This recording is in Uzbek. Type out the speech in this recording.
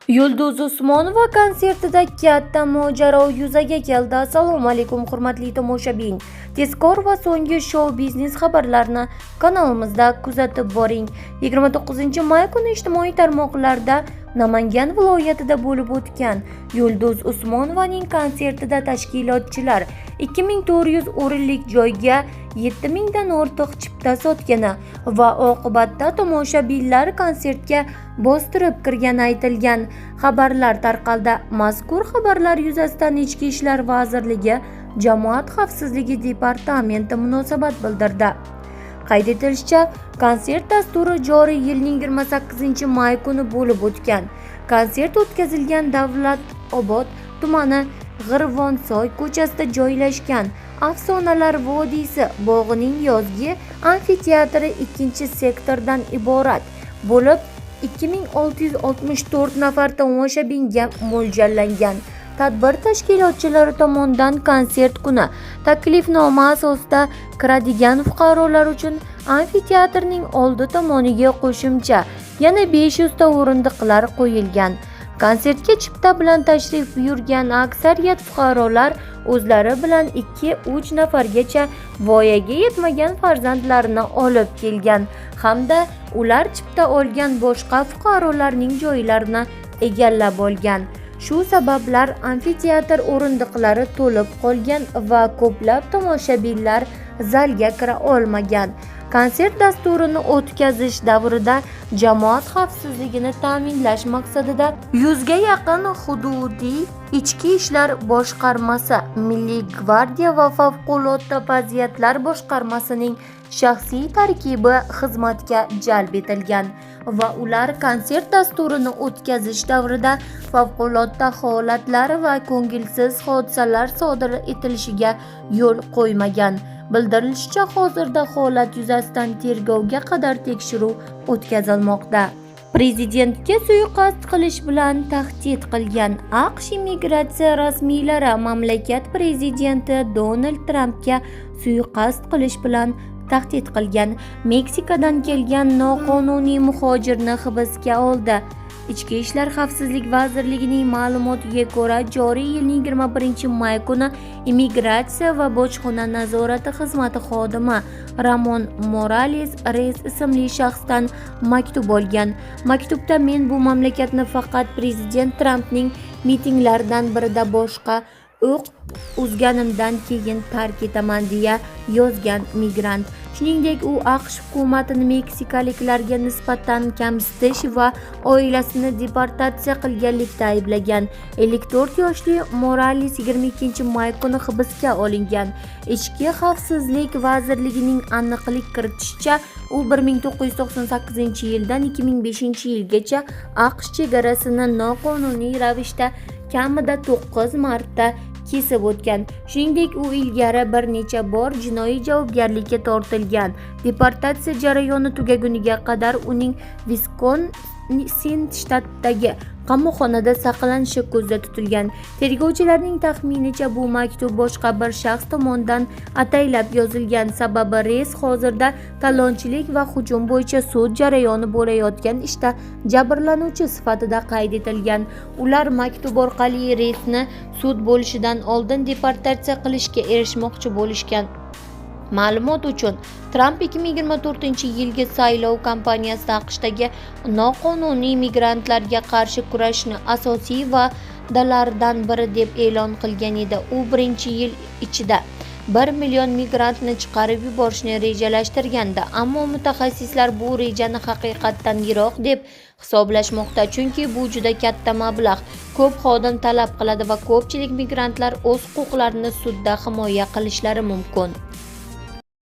Yulduz Usmonova konsertida katta mojaro yuzaga keldi. Assalomu alaykum hurmatli tomoshabin. Tezkor va so'nggi shou-biznes xabarlarini kanalimizda kuzatib boring. 29-may kuni ijtimoiy tarmoqlarda Namangan viloyatida bo'lib o'tgan Yulduz Usmonovaning konsertida tashkilotchilar 2400 o'rinlik joyga 7000 dan ortiq chipta sotgani va oqibatda tomoshabinlar konsertga bostirib kirgani aytilgan. Xabarlar tarqaldi. Mazkur xabarlar yuzasidan Ichki ishlar vazirligi Jamoat xavfsizligi departamenti munosabat bildirdi. Qayd etilishicha, konsert dasturi joriy yilning 28-may kuni bo'lib o'tgan. Konsert o'tkazilgan Davlatobod tumani G'irvonsoy ko'chasida joylashgan Afsonalar vodiysi bog'ining yozgi amfiteatri ikkinchi sektordan iborat bo'lib 2664 nafar tomoshabinga mo'ljallangan. Tadbir tashkilotchilari tomonidan konsert kuni taklifnoma asosida kiradigan fuqarolar uchun amfiteatrning oldi tomoniga qo'shimcha yana 500 ta o'rindiqlar qo'yilgan. Konsertga chipta bilan tashrif buyurgan aksariyat fuqarolar o'zlari bilan 2-3 nafargacha voyaga yetmagan farzandlarini olib kelgan hamda ular chipta olgan boshqa fuqarolarning joylarini egallab olgan. Shu sabablar amfiteatr o'rindiqlari to'lib qolgan va ko'plab tomoshabinlar zalga kira olmagan. Konsert dasturini o'tkazish davrida jamoat xavfsizligini ta'minlash maqsadida 100 ga yaqin hududiy Ichki ishlar boshqarmasi, Milliy gvardiya va favqulodda vaziyatlar boshqarmasining shaxsiy tarkibi xizmatga jalb etilgan va ular konsert dasturini o'tkazish davrida favqulodda holatlar va ko'ngilsiz hodisalar sodir etilishiga yo'l qo'ymagan. Bildirilishicha, hozirda holat yuzasidan tergovga qadar tekshiruv o'tkazilmoqda. Prezidentga suiqasd qilish bilan tahdid qilgan AQSh immigratsiya rasmiylari mamlakat prezidenti Donald Trampga suiqasd qilish bilan tahdid qilgan. Meksikadan kelgan noqonuniy muhojirni hibsga oldi. Ichki ishlar xavfsizlik vazirligining ma'lumotiga ko'ra, joriy yilning 21-may kuni Immigratsiya va bojxona nazorati xizmati xodimi Ramon Morales Reyes ismli shaxsdan maktub olgan. Maktubda men bu mamlakatni faqat prezident Trampning mitinglaridan birida boshqa o'q uzganimdan keyin tark etaman deya yozgan migrant. Shuningdek, u AQSh hukumatini meksikaliklarga nisbatan kamsitish va oilasini deportatsiya qilganlikda ayblagan. 54 yoshli Morales 22-may kuni hibsga olingan. Ichki xavfsizlik vazirligining aniqlik kiritishicha, u 1998-yildan 2005-yilgacha AQSh chegarasini noqonuniy ravishda kamida 9 marta kesib o'tgan. Shuningdek, u ilgari bir necha bor jinoiy javobgarlikka tortilgan. Deportatsiya jarayoni tugaguniga qadar uning Viskonsin shtatidagi qamoqxonada saqlanishi ko'zda tutilgan. Tergovchilarning taxminicha bu maktub boshqa bir shaxs tomonidan ataylab yozilgan. Sababi Reyes hozirda talonchilik va hujum bo'yicha sud jarayoni bo'layotgan ishda jabrlanuvchi sifatida qayd etilgan. Ular maktub orqali Reyesni sud bo'lishidan oldin deportatsiya qilishga erishmoqchi bo'lishgan. Ma'lumot uchun, Tramp 2024-yilgi saylov kampaniyasida AQShdagi noqonuniy migrantlarga qarshi kurashni asosiy va'dalaridan biri deb e'lon qilgan edi. U birinchi yil ichida 1 million migrantni chiqarib yuborishni rejalashtirgandi, ammo mutaxassislar bu rejani haqiqatdan yiroq deb hisoblashmoqda, chunki bu juda katta mablag', ko'p xodim talab qiladi va ko'pchilik migrantlar o'z huquqlarini sudda himoya qilishlari mumkin.